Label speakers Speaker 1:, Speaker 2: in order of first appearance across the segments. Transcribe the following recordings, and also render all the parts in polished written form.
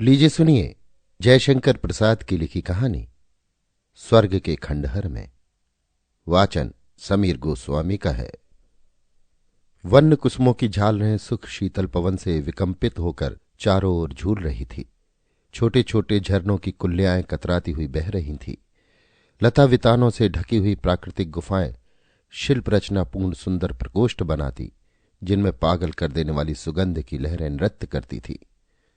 Speaker 1: लीजिए सुनिए जयशंकर प्रसाद की लिखी कहानी स्वर्ग के खंडहर में। वाचन समीर गोस्वामी का है। वन्य कुसुमों की झालरें सुख शीतल पवन से विकंपित होकर चारों ओर झूल रही थी। छोटे छोटे झरनों की कुल्लियाएं कतराती हुई बह रही थीं। लता वितानों से ढकी हुई प्राकृतिक गुफाएं शिल्प रचनापूर्ण सुंदर प्रकोष्ठ बनाती, जिनमें पागल कर देने वाली सुगंध की लहरें नृत्य करती थी।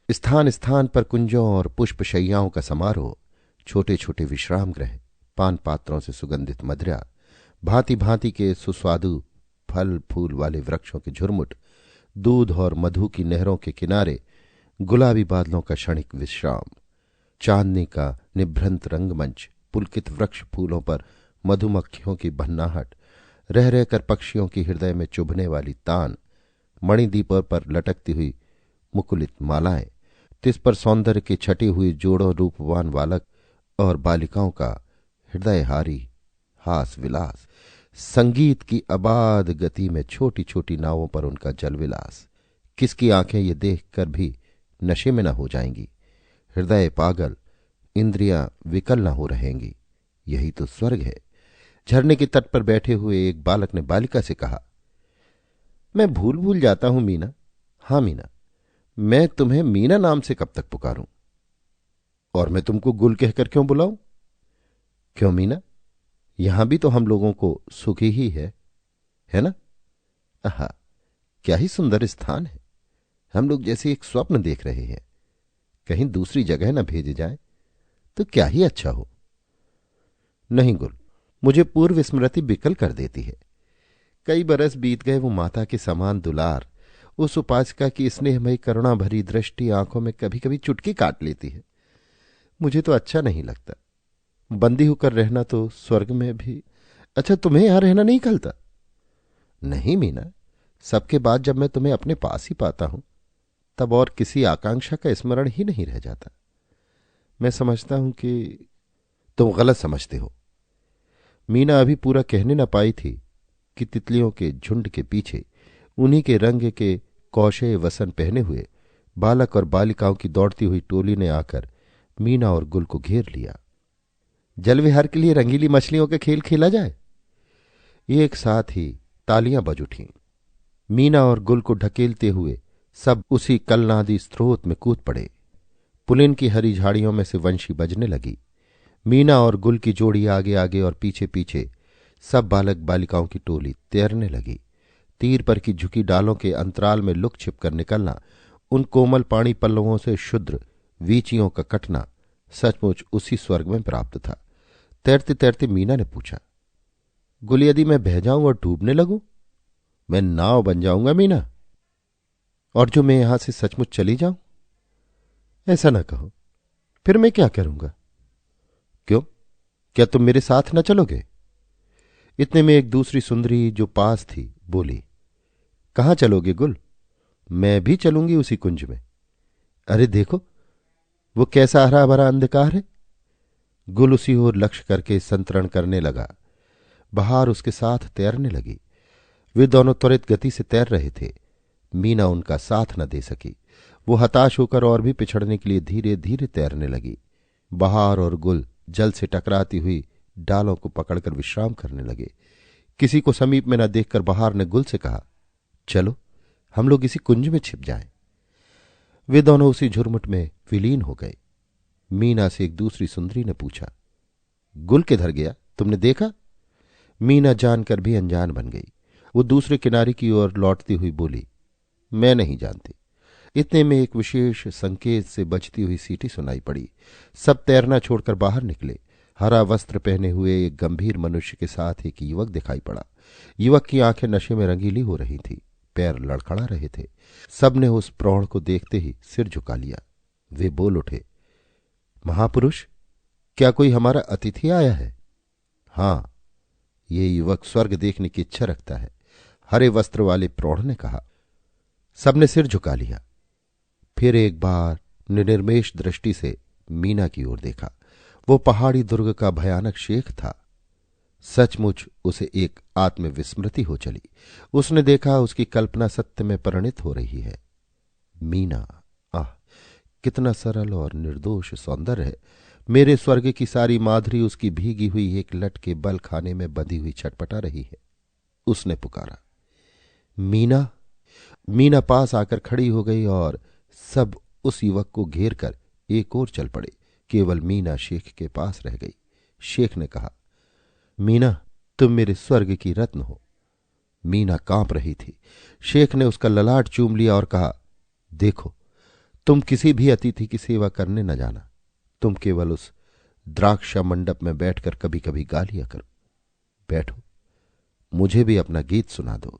Speaker 1: स्थान स्थान पर कुंजों और पुष्पशैयाओं का समारोह, छोटे छोटे विश्राम गृह, पान पात्रों से सुगंधित मदिरा, भांति भांति के सुस्वादु फल फूल वाले वृक्षों के झुरमुट, दूध और मधु की नहरों के किनारे गुलाबी बादलों का क्षणिक विश्राम, चांदनी का निभ्रंत रंगमंच, पुलकित वृक्ष फूलों पर मधुमक्खियों की भन्नाहट, रह रहकर पक्षियों की हृदय में चुभने वाली तान, मणिदीपों पर लटकती हुई मुकुलित मालाएं, तिस पर सौंदर्य के छटी हुई जोड़ों रूपवान बालक और बालिकाओं का हृदयहारी हास विलास, संगीत की अबाध गति में छोटी छोटी नावों पर उनका जलविलास। किसकी आंखें ये देखकर भी नशे में न हो जाएंगी, हृदय पागल, इंद्रियां विकल न हो रहेंगी। यही तो स्वर्ग है। झरने के तट पर बैठे हुए एक बालक ने बालिका से कहा, मैं भूल भूल जाता हूं मीना। हाँ मीना, मैं तुम्हें मीना नाम से कब तक पुकारूं? और मैं तुमको गुल कहकर क्यों बुलाऊं? क्यों मीना, यहां भी तो हम लोगों को सुखी ही है ना? आहा, क्या ही सुंदर स्थान है। हम लोग जैसे एक स्वप्न देख रहे हैं। कहीं दूसरी जगह न भेजे जाए तो क्या ही अच्छा हो। नहीं गुल, मुझे पूर्व स्मृति बिकल कर देती है। कई बरस बीत गए, वो माता के समान दुलार, उस उपासिका की स्नेहमयी करुणा भरी दृष्टि आंखों में कभी कभी चुटकी काट लेती है। मुझे तो अच्छा नहीं लगता। बंदी होकर रहना तो स्वर्ग में भी अच्छा, तुम्हें यहां रहना नहीं खलता? नहीं मीना, सबके बाद जब मैं तुम्हें अपने पास ही पाता हूं, तब और किसी आकांक्षा का स्मरण ही नहीं रह जाता। मैं समझता हूं कि तुम गलत समझते हो। मीना अभी पूरा कहने न पाई थी कि तितलियों के झुंड के पीछे उन्हीं के रंग के कौशे वसन पहने हुए बालक और बालिकाओं की दौड़ती हुई टोली ने आकर मीना और गुल को घेर लिया। जल विहार के लिए रंगीली मछलियों का खेल खेला जाए। एक साथ ही तालियां बज उठीं। मीना और गुल को ढकेलते हुए सब उसी कलनादी स्रोत में कूद पड़े। पुलिन की हरी झाड़ियों में से वंशी बजने लगी। मीना और गुल की जोड़ी आगे आगे और पीछे पीछे सब बालक बालिकाओं की टोली तैरने लगी। तीर पर की झुकी डालों के अंतराल में लुक छिप कर निकलना, उन कोमल पानी पल्लवों से शुद्र वीचियों का कटना सचमुच उसी स्वर्ग में प्राप्त था। तैरते तैरते मीना ने पूछा, गुल, यदि मैं बह जाऊं और डूबने लगूं? मैं नाव बन जाऊंगा मीना। और जो मैं यहां से सचमुच चली जाऊं? ऐसा न कहो, फिर मैं क्या करूंगा? क्यों, क्या तुम मेरे साथ न चलोगे? इतने में एक दूसरी सुंदरी जो पास थी बोली, कहां चलोगे गुल? मैं भी चलूंगी उसी कुंज में। अरे देखो, वो कैसा हरा भरा अंधकार है। गुल उसी ओर लक्ष्य करके संतरण करने लगा। बहार उसके साथ तैरने लगी। वे दोनों त्वरित गति से तैर रहे थे। मीना उनका साथ न दे सकी। वो हताश होकर और भी पिछड़ने के लिए धीरे धीरे तैरने लगी। बहार और गुल जल से टकराती हुई डालों को पकड़कर विश्राम करने लगे। किसी को समीप में न देखकर बहार ने गुल से कहा, चलो हम लोग इसी कुंज में छिप जाएं। वे दोनों उसी झुरमुट में विलीन हो गए। मीना से एक दूसरी सुंदरी ने पूछा, गुल किधर गया, तुमने देखा? मीना जानकर भी अनजान बन गई। वो दूसरे किनारे की ओर लौटती हुई बोली, मैं नहीं जानती। इतने में एक विशेष संकेत से बजती हुई सीटी सुनाई पड़ी। सब तैरना छोड़कर बाहर निकले। हरा वस्त्र पहने हुए एक गंभीर मनुष्य के साथ एक युवक दिखाई पड़ा। युवक की आंखें नशे में रंगीली हो रही थी, पैर लड़खड़ा रहे थे। सबने उस प्रौढ़ को देखते ही सिर झुका लिया। वे बोल उठे, महापुरुष, क्या कोई हमारा अतिथि आया है? हां, ये युवक स्वर्ग देखने की इच्छा रखता है, हरे वस्त्र वाले प्रौढ़ ने कहा। सबने सिर झुका लिया। फिर एक बार निर्निमेष दृष्टि से मीना की ओर देखा। वो पहाड़ी दुर्ग का भयानक शेख था। सचमुच उसे एक आत्मविस्मृति हो चली। उसने देखा उसकी कल्पना सत्य में परिणित हो रही है। मीना, आह, कितना सरल और निर्दोष सौंदर्य है। मेरे स्वर्ग की सारी माधुरी उसकी भीगी हुई एक लट के बल खाने में बंधी हुई छटपटा रही है। उसने पुकारा, मीना। मीना पास आकर खड़ी हो गई और सब उस युवक को घेर कर एक ओर चल पड़े। केवल मीना शेख के पास रह गई। शेख ने कहा, मीना, तुम मेरे स्वर्ग की रत्न हो। मीना कांप रही थी। शेख ने उसका ललाट चूम लिया और कहा, देखो, तुम किसी भी अतिथि की सेवा करने न जाना। तुम केवल उस द्राक्षा मंडप में बैठकर कभी कभी गा लिया करो। बैठो, मुझे भी अपना गीत सुना दो।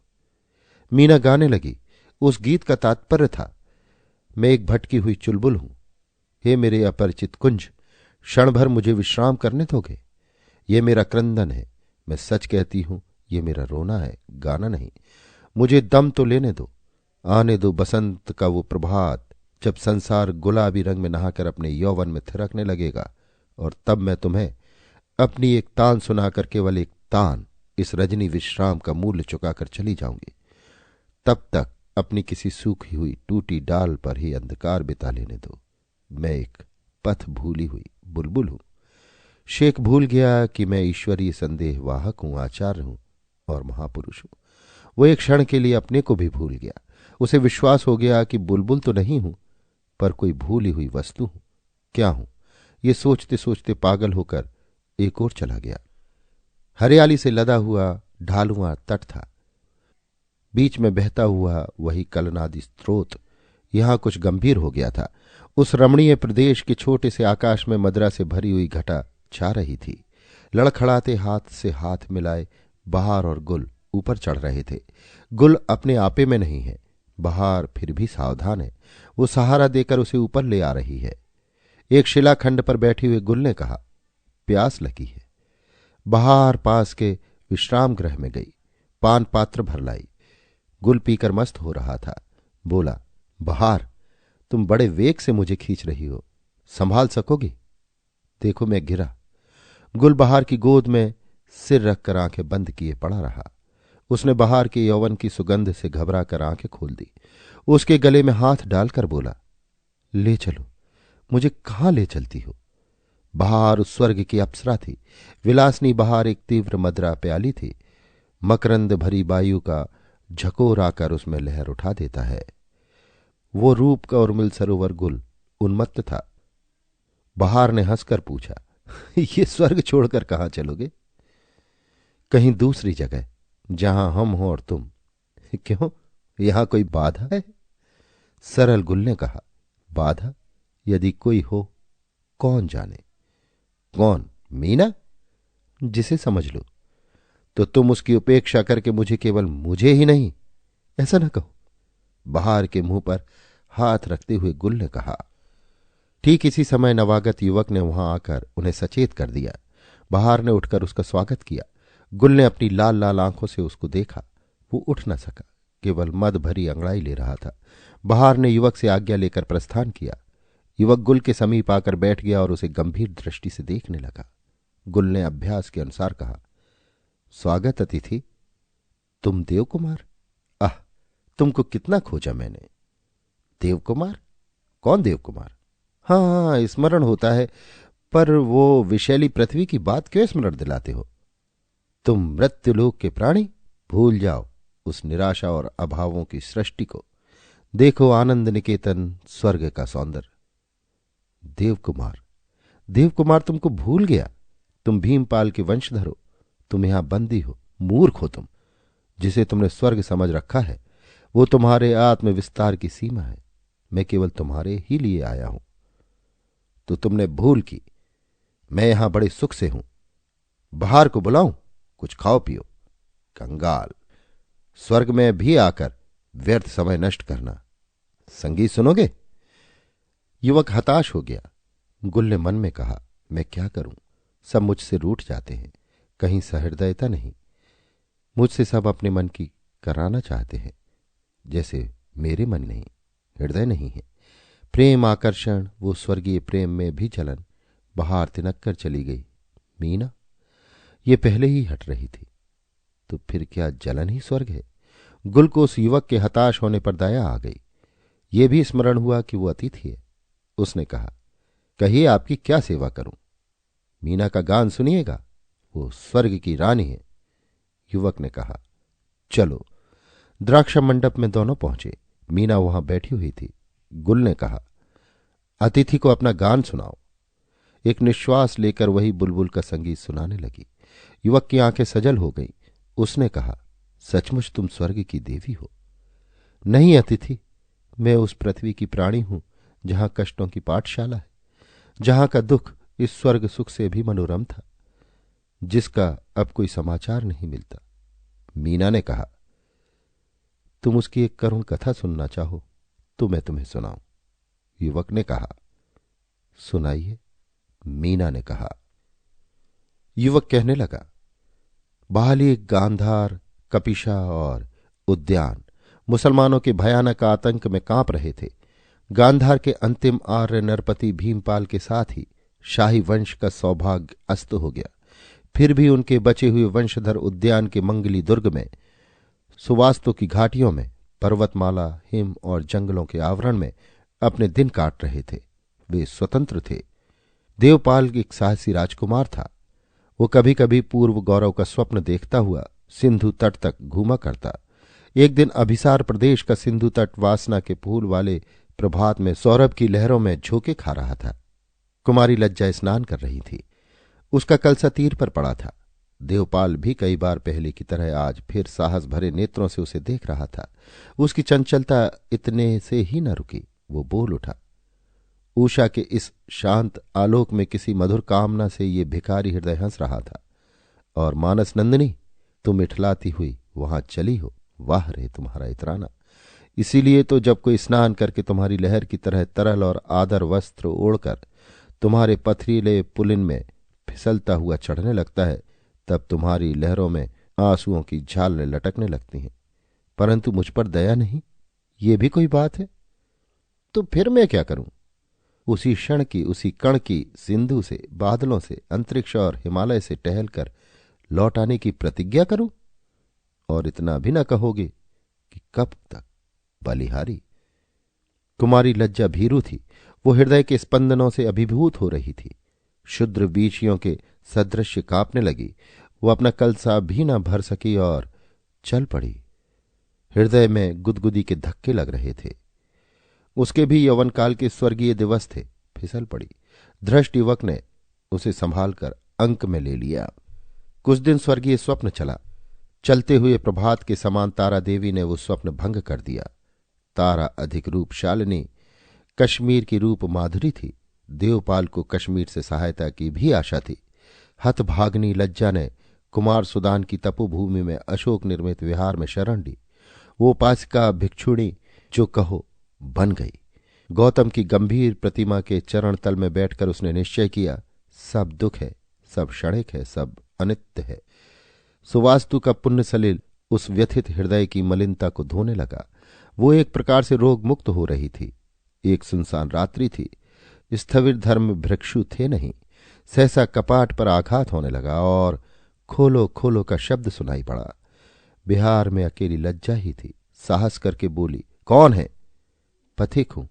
Speaker 1: मीना गाने लगी। उस गीत का तात्पर्य था, मैं एक भटकी हुई चुलबुल हूं। हे मेरे अपरिचित कुंज, क्षण भर मुझे विश्राम करने दोगे? ये मेरा क्रंदन है। मैं सच कहती हूं, ये मेरा रोना है, गाना नहीं। मुझे दम तो लेने दो। आने दो बसंत का वो प्रभात, जब संसार गुलाबी रंग में नहाकर अपने यौवन में थिरकने लगेगा, और तब मैं तुम्हें अपनी एक तान सुनाकर, केवल एक तान, इस रजनी विश्राम का मूल्य चुकाकर चली जाऊंगी। तब तक अपनी किसी सूखी हुई टूटी डाल पर ही अंधकार बिता लेने दो। मैं एक पथ भूली हुई बुलबुल हूं। शेख भूल गया कि मैं ईश्वरीय संदेह वाहक हूं, आचार्य हूं और महापुरुष हूं। वो एक क्षण के लिए अपने को भी भूल गया। उसे विश्वास हो गया कि बुलबुल तो नहीं हूं, पर कोई भूली हुई वस्तु हूं। क्या हूं, ये सोचते सोचते पागल होकर एक ओर चला गया। हरियाली से लदा हुआ ढालुआ तट था। बीच में बहता हुआ वही कलनादी स्रोत यहां कुछ गंभीर हो गया था। उस रमणीय प्रदेश के छोटे से आकाश में मदरा से भरी हुई घटा छा रही थी। लड़खड़ाते हाथ से हाथ मिलाए बहार और गुल ऊपर चढ़ रहे थे। गुल अपने आपे में नहीं है, बहार फिर भी सावधान है। वो सहारा देकर उसे ऊपर ले आ रही है। एक शिलाखंड पर बैठे हुए गुल ने कहा, प्यास लगी है। बहार पास के विश्राम गृह में गई, पान पात्र भर लाई। गुल पीकर मस्त हो रहा था। बोला, बहार, तुम बड़े वेग से मुझे खींच रही हो, संभाल सकोगी? देखो, मैं गिरा। गुल बहार की गोद में सिर रखकर आंखें बंद किए पड़ा रहा। उसने बहार के यौवन की सुगंध से घबराकर आंखें खोल दी। उसके गले में हाथ डालकर बोला, ले चलो, मुझे कहां ले चलती हो? बहार उस स्वर्ग की अप्सरा थी। विलासनी बहार एक तीव्र मदरा प्याली थी। मकरंद भरी वायु का झकोर आकर उसमें लहर उठा देता है। वो रूप का उर्मिल सरोवर गुल उन्मत्त था। बहार ने हंसकर पूछा, ये स्वर्ग छोड़कर कहां चलोगे? कहीं दूसरी जगह, जहां हम हो और तुम। क्यों, यहां कोई बाधा है? सरल गुल ने कहा, बाधा यदि कोई हो, कौन जाने। कौन? मीना? जिसे समझ लो। तो तुम उसकी उपेक्षा करके मुझे, केवल मुझे ही नहीं, ऐसा न कहो। बहार के मुंह पर हाथ रखते हुए गुल ने कहा। ठीक इसी समय नवागत युवक ने वहां आकर उन्हें सचेत कर दिया। बहार ने उठकर उसका स्वागत किया। गुल ने अपनी लाल लाल आंखों से उसको देखा। वो उठ न सका, केवल मद भरी अंगड़ाई ले रहा था। बहार ने युवक से आज्ञा लेकर प्रस्थान किया। युवक गुल के समीप आकर बैठ गया और उसे गंभीर दृष्टि से देखने लगा। गुल ने अभ्यास के अनुसार कहा, स्वागत अतिथि। तुम देवकुमार? आह, तुमको कितना खोजा मैंने। देवकुमार? कौन देवकुमार? हाँ हाँ, स्मरण होता है, पर वो विशैली पृथ्वी की बात क्यों स्मरण दिलाते हो? तुम मृत्युलोक के प्राणी, भूल जाओ उस निराशा और अभावों की सृष्टि को। देखो आनंद निकेतन, स्वर्ग का सौंदर्य। देवकुमार? देवकुमार तुमको भूल गया। तुम भीमपाल के वंशधर हो। तुम यहां बंदी हो, मूर्ख हो तुम। जिसे तुमने स्वर्ग समझ रखा है, वो तुम्हारे आत्म विस्तार की सीमा है। मैं केवल तुम्हारे ही लिए आया हूं। तो तुमने भूल की। मैं यहां बड़े सुख से हूं। बहार को बुलाऊं, कुछ खाओ पियो। कंगाल, स्वर्ग में भी आकर व्यर्थ समय नष्ट करना। संगीत सुनोगे? युवक हताश हो गया। गुल ने मन में कहा, मैं क्या करूं? सब मुझसे रूठ जाते हैं, कहीं सहृदयता नहीं। मुझसे सब अपने मन की कराना चाहते हैं, जैसे मेरे मन नहीं, हृदय नहीं है। प्रेम आकर्षण, वो स्वर्गीय प्रेम में भी जलन। बहार तिनक कर चली गई। मीना? ये पहले ही हट रही थी, तो फिर क्या जलन ही स्वर्ग है? गुल को उस युवक के हताश होने पर दया आ गई। ये भी स्मरण हुआ कि वो अतिथि है। उसने कहा, कहिए आपकी क्या सेवा करूं? मीना का गान सुनिएगा, वो स्वर्ग की रानी है। युवक ने कहा, चलो। द्राक्ष मंडप में दोनों पहुंचे। मीना वहां बैठी हुई थी। गुल ने कहा, अतिथि को अपना गान सुनाओ। एक निश्वास लेकर वही बुलबुल का संगीत सुनाने लगी। युवक की आंखें सजल हो गईं। उसने कहा, सचमुच तुम स्वर्ग की देवी हो? नहीं अतिथि, मैं उस पृथ्वी की प्राणी हूं जहां कष्टों की पाठशाला है, जहां का दुख इस स्वर्ग सुख से भी मनोरम था, जिसका अब कोई समाचार नहीं मिलता। मीना ने कहा, तुम उसकी एक करुण कथा सुनना चाहो तो मैं तुम्हें सुनाऊं। युवक ने कहा, सुनाइए। मीना ने कहा। युवक कहने लगा, बालिक, गांधार, कपिशा और उद्यान मुसलमानों के भयानक आतंक में कांप रहे थे। गांधार के अंतिम आर्य नरपति भीमपाल के साथ ही शाही वंश का सौभाग्य अस्त हो गया। फिर भी उनके बचे हुए वंशधर उद्यान के मंगली दुर्ग में, सुवास्तु की घाटियों में, पर्वतमाला, हिम और जंगलों के आवरण में अपने दिन काट रहे थे। वे स्वतंत्र थे। देवपाल एक साहसी राजकुमार था। वो कभी कभी पूर्व गौरव का स्वप्न देखता हुआ सिंधु तट तक घूमा करता। एक दिन अभिसार प्रदेश का सिंधु तट वासना के फूल वाले प्रभात में सौरभ की लहरों में झोंके खा रहा था। कुमारी लज्जा स्नान कर रही थी। उसका कलसा तीर पर पड़ा था। देवपाल भी कई बार पहले की तरह आज फिर साहस भरे नेत्रों से उसे देख रहा था। उसकी चंचलता इतने से ही न रुकी। वो बोल उठा, उषा के इस शांत आलोक में किसी मधुर कामना से ये भिखारी हृदय हंस रहा था। और मानस नंदिनी, तुम इठलाती हुई वहां चली हो। वाह रे तुम्हारा इतराना। इसीलिए तो जब कोई स्नान करके तुम्हारी लहर की तरह तरल और आदर वस्त्र ओढ़कर तुम्हारे पथरीले पुलिन में फिसलता हुआ चढ़ने लगता है, तब तुम्हारी लहरों में आंसुओं की झालरें लटकने लगती हैं। परंतु मुझ पर दया नहीं, ये भी कोई बात है? तो फिर मैं क्या करूं? उसी क्षण की, उसी कण की सिंधु से, बादलों से, अंतरिक्ष और हिमालय से टहलकर लौट आने की प्रतिज्ञा करूं? और इतना भी न कहोगे कि कब तक? बलिहारी। कुमारी लज्जा भीरू थी। वो हृदय के स्पंदनों से अभिभूत हो रही थी। क्षुद्र बीचियों के सदृश कांपने लगी। वो अपना कलसा भी न भर सकी और चल पड़ी। हृदय में गुदगुदी के धक्के लग रहे थे। उसके भी यौवनकाल के स्वर्गीय दिवस थे। फिसल पड़ी। धृष्ट युवक ने उसे संभालकर अंक में ले लिया। कुछ दिन स्वर्गीय स्वप्न चला। चलते हुए प्रभात के समान तारा देवी ने वो स्वप्न भंग कर दिया। तारा अधिक रूपशालिनी, कश्मीर की रूप माधुरी थी। देवपाल को कश्मीर से सहायता की भी आशा थी। हतभाग्नि लज्जा ने कुमार सुदान की तपोभूमि में अशोक निर्मित विहार में शरण ली। वो उपासिका भिक्षुणी जो कहो बन गई। गौतम की गंभीर प्रतिमा के चरण तल में बैठकर उसने निश्चय किया, सब दुख है, सब क्षणिक है, सब अनित्य है। सुवास्तु का पुण्य सलिल उस व्यथित हृदय की मलिनता को धोने लगा। वो एक प्रकार से रोग मुक्त हो रही थी। एक सुनसान रात्रि थी। स्थविर धर्म भिक्षु थे नहीं। सहसा कपाट पर आघात होने लगा और खोलो खोलो का शब्द सुनाई पड़ा। बिहार में अकेली लज्जा ही थी। साहस करके बोली, कौन है? पथिक हूं,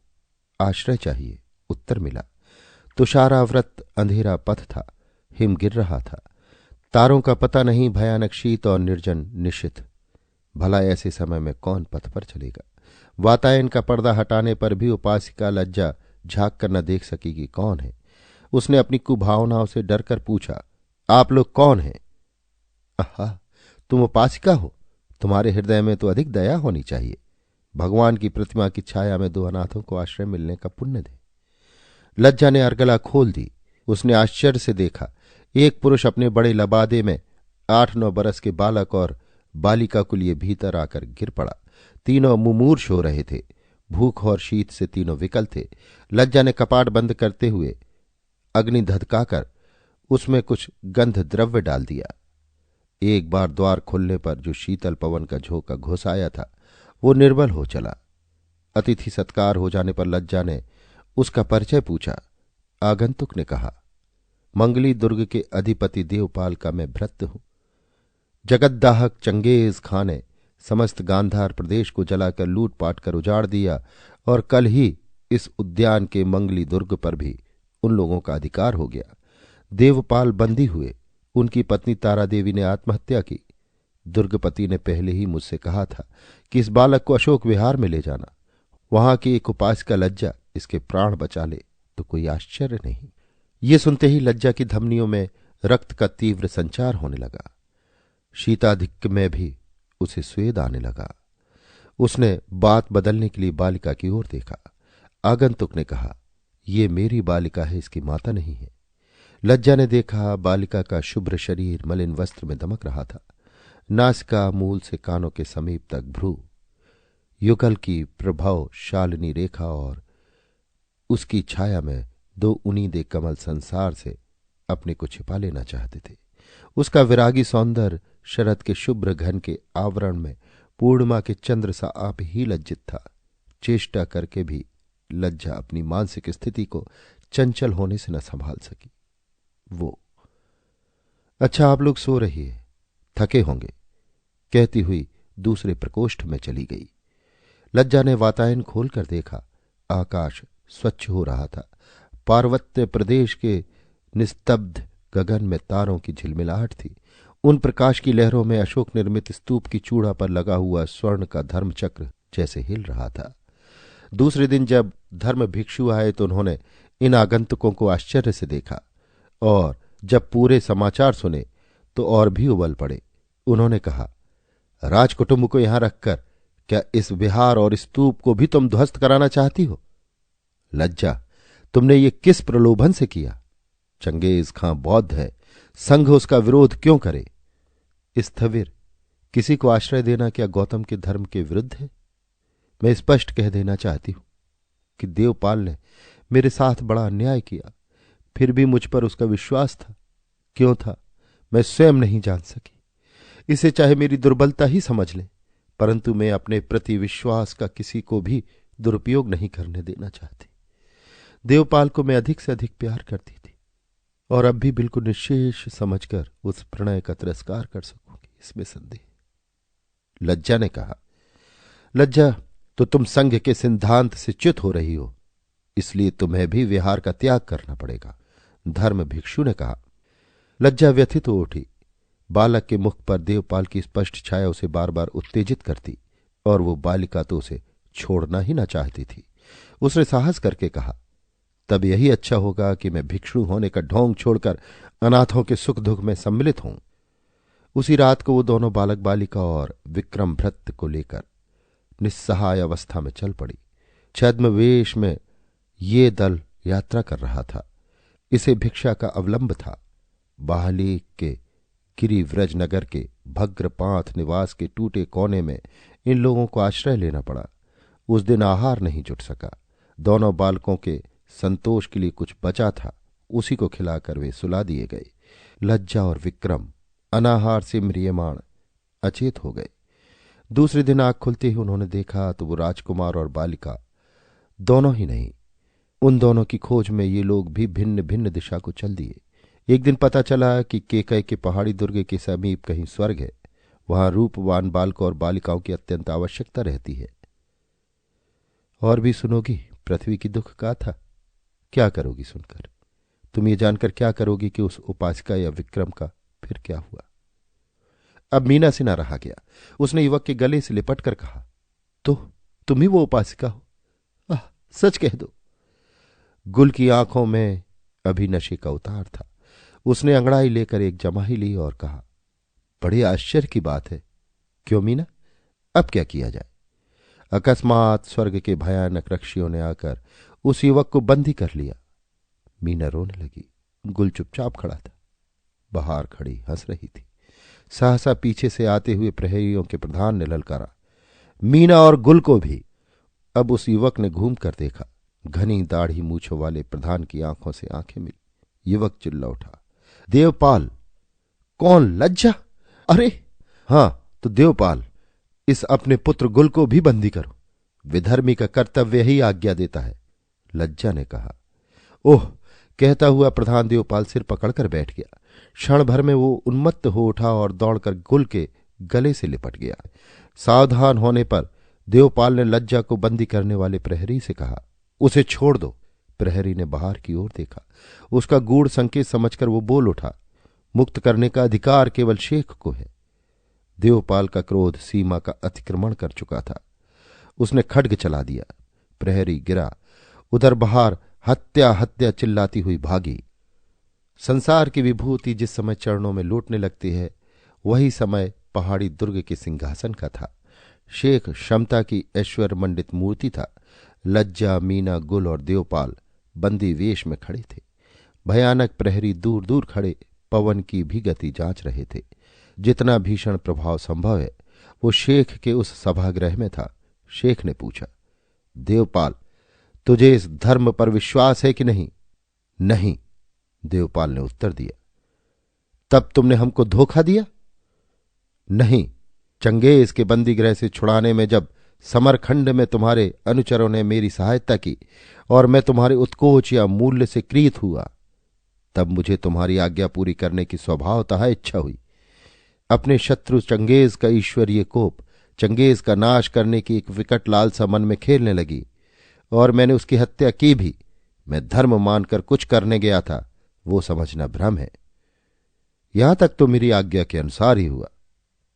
Speaker 1: आश्रय चाहिए। उत्तर मिला। तुषारावृत अंधेरा पथ था। हिम गिर रहा था। तारों का पता नहीं। भयानक शीत और निर्जन निशित। भला ऐसे समय में कौन पथ पर चलेगा? वातायन का पर्दा हटाने पर भी उपासिका लज्जा झांक कर न देख सकी कि कौन है। उसने अपनी कुभावनाओं से डरकर पूछा, आप लोग कौन हैं? आहा, तुम उपासिका हो। तुम्हारे हृदय में तो अधिक दया होनी चाहिए। भगवान की प्रतिमा की छाया में दो अनाथों को आश्रय मिलने का पुण्य दे। लज्जा ने अर्गला खोल दी। उसने आश्चर्य से देखा, एक पुरुष अपने बड़े लबादे में 8-9 बरस के बालक और बालिका को लिए भीतर आकर गिर पड़ा। तीनों मुमूर्ष हो रहे थे। भूख और शीत से तीनों विकल थे। लज्जा ने कपाट बंद करते हुए अग्नि धधकाकर उसमें कुछ गंध द्रव्य डाल दिया। एक बार द्वार खुलने पर जो शीतल पवन का झोंका घुस आया था, वो निर्बल हो चला। अतिथि सत्कार हो जाने पर लज्जा ने उसका परिचय पूछा। आगंतुक ने कहा, मंगली दुर्ग के अधिपति देवपाल का मैं भृत्य हूं। जगद्दाहक चंगेज खां ने समस्त गांधार प्रदेश को जलाकर लूटपाट कर उजाड़ दिया और कल ही इस उद्यान के मंगली दुर्ग पर भी उन लोगों का अधिकार हो गया। देवपाल बंदी हुए। उनकी पत्नी तारा देवी ने आत्महत्या की। दुर्गपति ने पहले ही मुझसे कहा था कि इस बालक को अशोक विहार में ले जाना। वहां की एक उपासिका लज्जा इसके प्राण बचा ले तो कोई आश्चर्य नहीं। ये सुनते ही लज्जा की धमनियों में रक्त का तीव्र संचार होने लगा। शीताधिक्य में भी उसे स्वेद आने लगा। उसने बात बदलने के लिए बालिका की ओर देखा। आगंतुक ने कहा, ये मेरी बालिका है, इसकी माता नहीं है। लज्जा ने देखा, बालिका का शुभ्र शरीर मलिन वस्त्र में दमक रहा था। नासिका मूल से कानों के समीप तक भ्रू, युगल की प्रभाव शालिनी रेखा और उसकी छाया में दो उनीदे कमल संसार से अपने को छिपा लेना चाहते थे। उसका विरागी सौंदर्य शरद के शुभ्र घन के आवरण में पूर्णिमा के चंद्र सा आप ही लज्जित था। चेष्टा करके भी लज्जा अपनी मानसिक स्थिति को चंचल होने से न संभाल सकी। वो, अच्छा आप लोग सो रही है, थके होंगे, कहती हुई दूसरे प्रकोष्ठ में चली गई। लज्जा ने वातायन खोलकर देखा। आकाश स्वच्छ हो रहा था। पार्वत्य प्रदेश के निस्तब्ध गगन में तारों की झिलमिलाहट थी। उन प्रकाश की लहरों में अशोक निर्मित स्तूप की चूड़ा पर लगा हुआ स्वर्ण का धर्मचक्र जैसे हिल रहा था। दूसरे दिन जब धर्म भिक्षु आए तो उन्होंने इन आगंतुकों को आश्चर्य से देखा और जब पूरे समाचार सुने तो और भी उबल पड़े। उन्होंने कहा, राजकुटुंब को यहां रखकर क्या इस विहार और स्तूप को भी तुम ध्वस्त कराना चाहती हो? लज्जा, तुमने ये किस प्रलोभन से किया? चंगेज खां बौद्ध है, संघ उसका विरोध क्यों करे? स्थविर, किसी को आश्रय देना क्या गौतम के धर्म के विरुद्ध है? मैं स्पष्ट कह देना चाहती हूं कि देवपाल ने मेरे साथ बड़ा अन्याय किया, फिर भी मुझ पर उसका विश्वास था। क्यों था मैं स्वयं नहीं जान सकी। इसे चाहे मेरी दुर्बलता ही समझ ले, परंतु मैं अपने प्रति विश्वास का किसी को भी दुरुपयोग नहीं करने देना चाहती। देवपाल को मैं अधिक से अधिक प्यार करती थी और अब भी बिल्कुल निश्शेष समझकर उस प्रणय का तिरस्कार कर सकूंगी, इसमें संदेह। लज्जा ने कहा, लज्जा, तो तुम संघ के सिद्धांत से च्युत हो रही हो, इसलिए तुम्हें भी विहार का त्याग करना पड़ेगा। धर्म भिक्षु ने कहा। लज्जा व्यथित हो उठी। बालक के मुख पर देवपाल की स्पष्ट छाया उसे बार बार उत्तेजित करती और वो बालिका तो उसे छोड़ना ही न चाहती थी। उसने साहस करके कहा, तब यही अच्छा होगा कि मैं भिक्षु होने का ढोंग छोड़कर अनाथों के सुख दुख में सम्मिलित हूं। उसी रात को वो दोनों बालक बालिका और विक्रम भृत्य को लेकर निस्सहाय अवस्था में चल पड़ी। छद्म वेश में ये दल यात्रा कर रहा था। इसे भिक्षा का अवलंब था। बाहलीक के गिरिव्रज नगर के भग्रपांथ निवास के टूटे कोने में इन लोगों को आश्रय लेना पड़ा। उस दिन आहार नहीं जुट सका। दोनों बालकों के संतोष के लिए कुछ बचा था, उसी को खिलाकर वे सुला दिए गए। लज्जा और विक्रम अनाहार से म्रियमाण अचेत हो गए। दूसरे दिन आँख खुलते ही उन्होंने देखा तो वो राजकुमार और बालिका दोनों ही नहीं, उन दोनों की खोज में ये लोग भी भिन्न भिन्न दिशा को चल दिए। एक दिन पता चला कि केकय के पहाड़ी दुर्ग के समीप कहीं स्वर्ग है। वहां रूपवान बालकों और बालिकाओं की अत्यंत आवश्यकता रहती है। और भी सुनोगी पृथ्वी की दुख गाथा? क्या करोगी सुनकर? तुम ये जानकर क्या करोगी कि उस उपासिका या विक्रम का फिर क्या हुआ? अब मीना से न रहा गया। उसने युवक के गले से लिपट कर कहा, तो तुम ही वो उपासिका हो? आह, सच कह दो। गुल की आंखों में अभी नशे का उतार था। उसने अंगड़ाई लेकर एक जमाही ली और कहा, बड़े आश्चर्य की बात है। क्यों मीना, अब क्या किया जाए? अकस्मात स्वर्ग के भयानक रक्षियों ने आकर उस युवक को बंदी कर लिया। मीना रोने लगी। गुल चुपचाप खड़ा था। बाहर खड़ी हंस रही थी। सहसा पीछे से आते हुए प्रहरियों के प्रधान ने ललकारा, मीना और गुल को भी। अब उस युवक ने घूम कर देखा। घनी दाढ़ी मूछों वाले प्रधान की आंखों से आंखें मिली। युवक चिल्ला उठा, देवपाल! कौन? लज्जा? अरे हां, तो देवपाल, इस अपने पुत्र गुल को भी बंदी करो। विधर्मी का कर्तव्य ही आज्ञा देता है। लज्जा ने कहा। ओह, कहता हुआ प्रधान देवपाल सिर पकड़कर बैठ गया। क्षण भर में वो उन्मत्त हो उठा और दौड़कर गुल के गले से लिपट गया। सावधान होने पर देवपाल ने लज्जा को बंदी करने वाले प्रहरी से कहा, उसे छोड़ दो। प्रहरी ने बाहर की ओर देखा। उसका गूढ़ संकेत समझकर वो बोल उठा, मुक्त करने का अधिकार केवल शेख को है। देवपाल का क्रोध सीमा का अतिक्रमण कर चुका था। उसने खड्ग चला दिया। प्रहरी गिरा। उधर बाहर हत्या हत्या चिल्लाती हुई भागी। संसार की विभूति जिस समय चरणों में लौटने लगती है, वही समय पहाड़ी दुर्ग के सिंहासन का था। शेख क्षमता की ऐश्वर्य मंडित मूर्ति था। लज्जा, मीना, गुल और देवपाल बंदी वेश में खड़े थे। भयानक प्रहरी दूर दूर खड़े पवन की भी गति जांच रहे थे। जितना भीषण प्रभाव संभव है वो शेख के उस सभागृह में था। शेख ने पूछा, देवपाल, तुझे इस धर्म पर विश्वास है कि नहीं? नहीं, देवपाल ने उत्तर दिया। तब तुमने हमको धोखा दिया? नहीं, चंगेज के बंदीगृह से छुड़ाने में जब समरखंड में तुम्हारे अनुचरों ने मेरी सहायता की और मैं तुम्हारे उत्कोच या मूल्य से क्रीत हुआ, तब मुझे तुम्हारी आज्ञा पूरी करने की स्वभावतः इच्छा हुई। अपने शत्रु चंगेज का ईश्वरीय कोप, चंगेज का नाश करने की एक विकट लालसा मन में खेलने लगी और मैंने उसकी हत्या की भी। मैं धर्म मानकर कुछ करने गया था, वो समझना भ्रम है। यहां तक तो मेरी आज्ञा के अनुसार ही हुआ,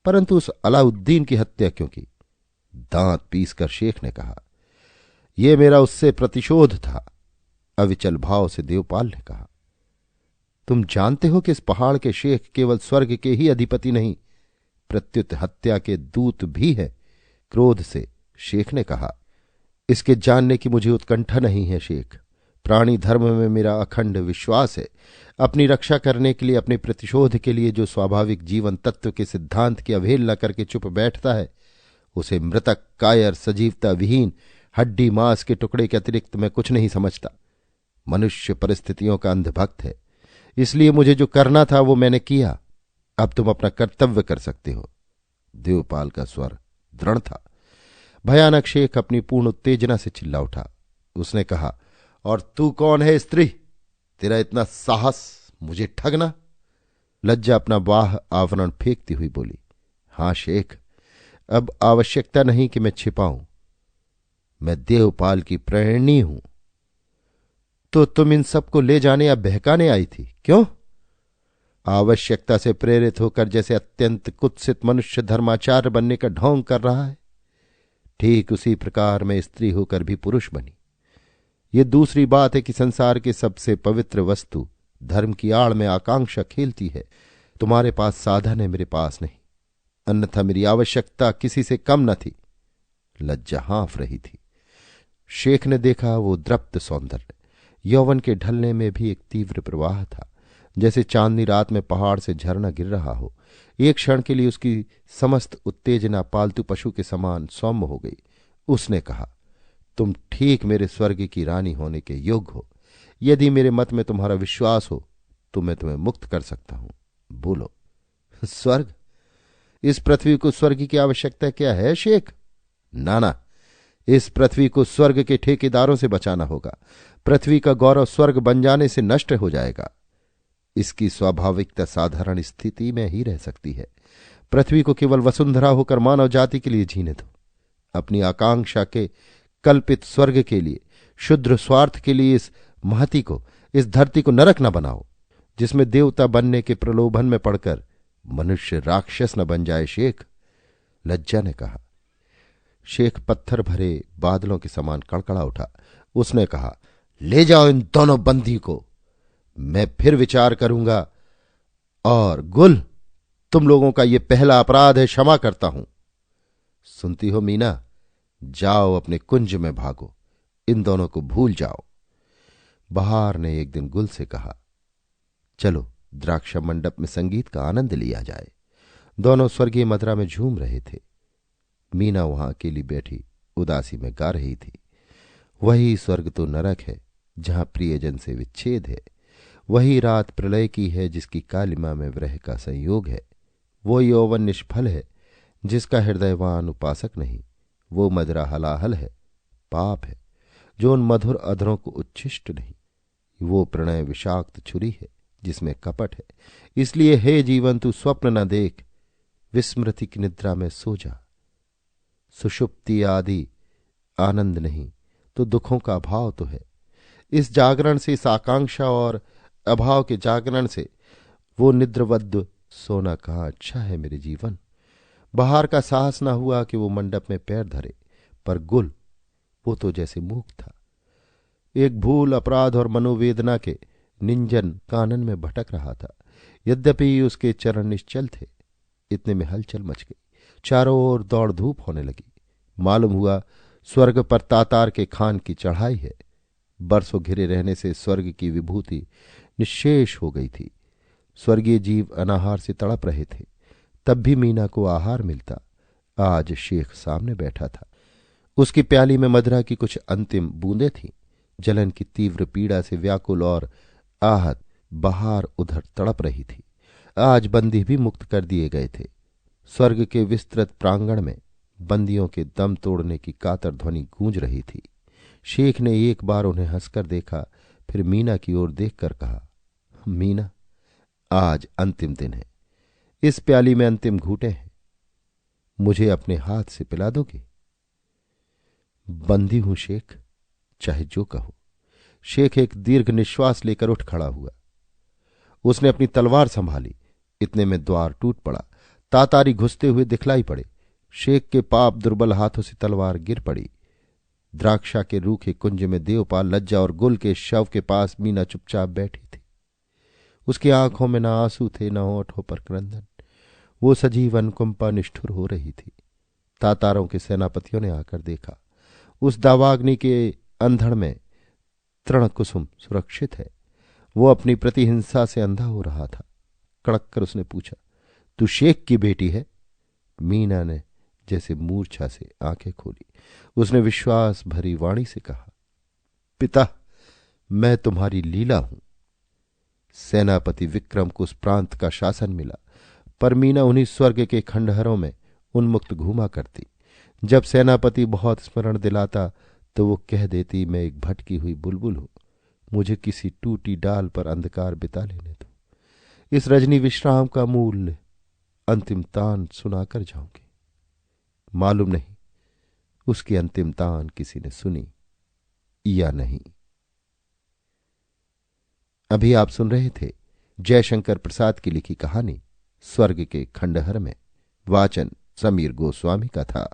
Speaker 1: परंतु उस अलाउद्दीन की हत्या क्यों की? दांत पीसकर शेख ने कहा, यह मेरा उससे प्रतिशोध था। अविचल भाव से देवपाल ने कहा, तुम जानते हो कि इस पहाड़ के शेख केवल स्वर्ग के ही अधिपति नहीं, प्रत्युत हत्या के दूत भी है। क्रोध से शेख ने कहा, इसके जानने की मुझे उत्कंठा नहीं है शेख। प्राणी धर्म में मेरा अखंड विश्वास है। अपनी रक्षा करने के लिए, अपने प्रतिशोध के लिए जो स्वाभाविक जीवन तत्व के सिद्धांत की अवहेलना करके चुप बैठता है, उसे मृतक, कायर, सजीवता विहीन, हड्डी मांस के टुकड़े के अतिरिक्त मैं कुछ नहीं समझता। मनुष्य परिस्थितियों का अंधभक्त है, इसलिए मुझे जो करना था वो मैंने किया। अब तुम अपना कर्तव्य कर सकते हो। देवपाल का स्वर दृढ़ था। भयानक शेख अपनी पूर्ण उत्तेजना से चिल्ला उठा। उसने कहा, और तू कौन है स्त्री? तेरा इतना साहस मुझे ठगना? लज्जा अपना बाह आवरण फेंकती हुई बोली, हां शेख, अब आवश्यकता नहीं कि मैं छिपाऊं। मैं देवपाल की प्रेरणी हूं। तो तुम इन सबको ले जाने या बहकाने आई थी, क्यों? आवश्यकता से प्रेरित होकर, जैसे अत्यंत कुत्सित मनुष्य धर्माचार्य बनने का ढोंग कर रहा है, ठीक उसी प्रकार मैं स्त्री होकर भी पुरुष बनी। ये दूसरी बात है कि संसार के सबसे पवित्र वस्तु धर्म की आड़ में आकांक्षा खेलती है। तुम्हारे पास साधन है, मेरे पास नहीं, अन्यथा मेरी आवश्यकता किसी से कम न थी। लज्जा हाँफ रही थी। शेख ने देखा वो द्रप्त सौंदर्य, यौवन के ढलने में भी एक तीव्र प्रवाह था, जैसे चांदनी रात में पहाड़ से झरना गिर रहा हो। एक क्षण के लिए उसकी समस्त उत्तेजना पालतू पशु के समान सौम्य हो गई। उसने कहा, तुम ठीक मेरे स्वर्ग की रानी होने के योग्य हो। यदि मेरे मत में तुम्हारा विश्वास हो तो मैं तुम्हें मुक्त कर सकता हूं। बोलो। स्वर्ग? इस पृथ्वी को स्वर्ग की आवश्यकता क्या है शेख? नाना, इस पृथ्वी को स्वर्ग के ठेकेदारों से बचाना होगा। पृथ्वी का गौरव स्वर्ग बन जाने से नष्ट हो जाएगा। इसकी स्वाभाविकता साधारण स्थिति में ही रह सकती है। पृथ्वी को केवल वसुंधरा होकर मानव जाति के लिए जीने दो। अपनी आकांक्षा के कल्पित स्वर्ग के लिए, शुद्र स्वार्थ के लिए इस महती को, इस धरती को नरक न बनाओ, जिसमें देवता बनने के प्रलोभन में पड़कर मनुष्य राक्षस न बन जाए शेख। लज्जा ने कहा। शेख पत्थर भरे बादलों के समान कड़कड़ा उठा। उसने कहा, ले जाओ इन दोनों बंदी को, मैं फिर विचार करूंगा। और गुल, तुम लोगों का यह पहला अपराध है, क्षमा करता हूं। सुनती हो मीना, जाओ अपने कुंज में भागो, इन दोनों को भूल जाओ। बहार ने एक दिन गुल से कहा, चलो द्राक्षा मंडप में संगीत का आनंद लिया जाए। दोनों स्वर्गीय मदरा में झूम रहे थे। मीना वहां अकेली बैठी उदासी में गा रही थी। वही स्वर्ग तो नरक है जहां प्रियजन से विच्छेद है। वही रात प्रलय की है जिसकी कालिमा में विरह का संयोग है। वो यौवन निष्फल है जिसका हृदयवान उपासक नहीं। वो मदरा हलाहल है, पाप है जो उन मधुर अधरों को उच्छिष्ट नहीं। वो प्रणय विषाक्त छुरी है जिसमें कपट है। इसलिए हे जीवन, तू स्वप्न न देख, विस्मृति की निद्रा में सो जा। सुषुप्ति आदि आनंद नहीं, तो दुखों का अभाव तो है। इस जागरण से, इस आकांक्षा और अभाव के जागरण से वो निद्रवद्ध सोना कहाँ अच्छा है मेरे जीवन। बहार का साहस न हुआ कि वो मंडप में पैर धरे, पर गुल वो तो जैसे मूक था। एक भूल, अपराध और मनोवेदना के निंजन कानन में भटक रहा था। यद्यपि उसके चरण निश्चल थे। इतने में हलचल मच गई, चारों ओर दौड़ धूप होने लगी। मालूम हुआ स्वर्ग पर तातार के खान की चढ़ाई है। बरसों घिरे रहने से स्वर्ग की विभूति निश्शेष हो गई थी। स्वर्गीय जीव अनाहार से तड़प रहे थे, तब भी मीना को आहार मिलता। आज शेख सामने बैठा था। उसकी प्याली में मदिरा की कुछ अंतिम बूंदें थीं। जलन की तीव्र पीड़ा से व्याकुल और आहत बहार उधर तड़प रही थी। आज बंदी भी मुक्त कर दिए गए थे। स्वर्ग के विस्तृत प्रांगण में बंदियों के दम तोड़ने की कातर ध्वनि गूंज रही थी। शेख ने एक बार उन्हें हंसकर देखा, फिर मीना की ओर देखकर कहा, मीना, आज अंतिम दिन है। इस प्याली में अंतिम घूंटे हैं, मुझे अपने हाथ से पिला दोगे? बंदी हूं शेख, चाहे जो कहो। शेख एक दीर्घ निश्वास लेकर उठ खड़ा हुआ। उसने अपनी तलवार संभाली। इतने में द्वार टूट पड़ा। तातारी घुसते हुए दिखलाई पड़े। शेख के पाप दुर्बल हाथों से तलवार गिर पड़ी। द्राक्षा के रूखे कुंज में देवपाल, लज्जा और गुल के शव के पास मीना चुपचाप बैठी थी। उसकी आंखों में न आंसू थे, न होठों पर क्रंदन। वो सजीव अनुकंपा निष्ठुर हो रही थी। तातारों के सेनापतियों ने आकर देखा। उस दावाग्नि के अंधड़ में तृण कुसुम सुरक्षित है। वो अपनी प्रतिहिंसा से अंधा हो रहा था। कड़क कर उसने पूछा, तू शेख की बेटी है? मीना ने जैसे मूर्छा से आंखें खोली। उसने विश्वास भरी वाणी से कहा, पिता, मैं तुम्हारी लीला हूं। सेनापति विक्रम को उस प्रांत का शासन मिला, पर मीना उन्हीं स्वर्ग के खंडहरों में उन्मुक्त घूमा करती। जब सेनापति बहुत स्मरण दिलाता तो वो कह देती, मैं एक भटकी हुई बुलबुल हूं, मुझे किसी टूटी डाल पर अंधकार बिता लेने दो। इस रजनी विश्राम का मूल्य अंतिम तान सुनाकर जाऊंगी। मालूम नहीं उसकी अंतिम तान किसी ने सुनी या नहीं। अभी आप सुन रहे थे जयशंकर प्रसाद की लिखी कहानी स्वर्ग के खंडहर में। वाचन समीर गोस्वामी का था।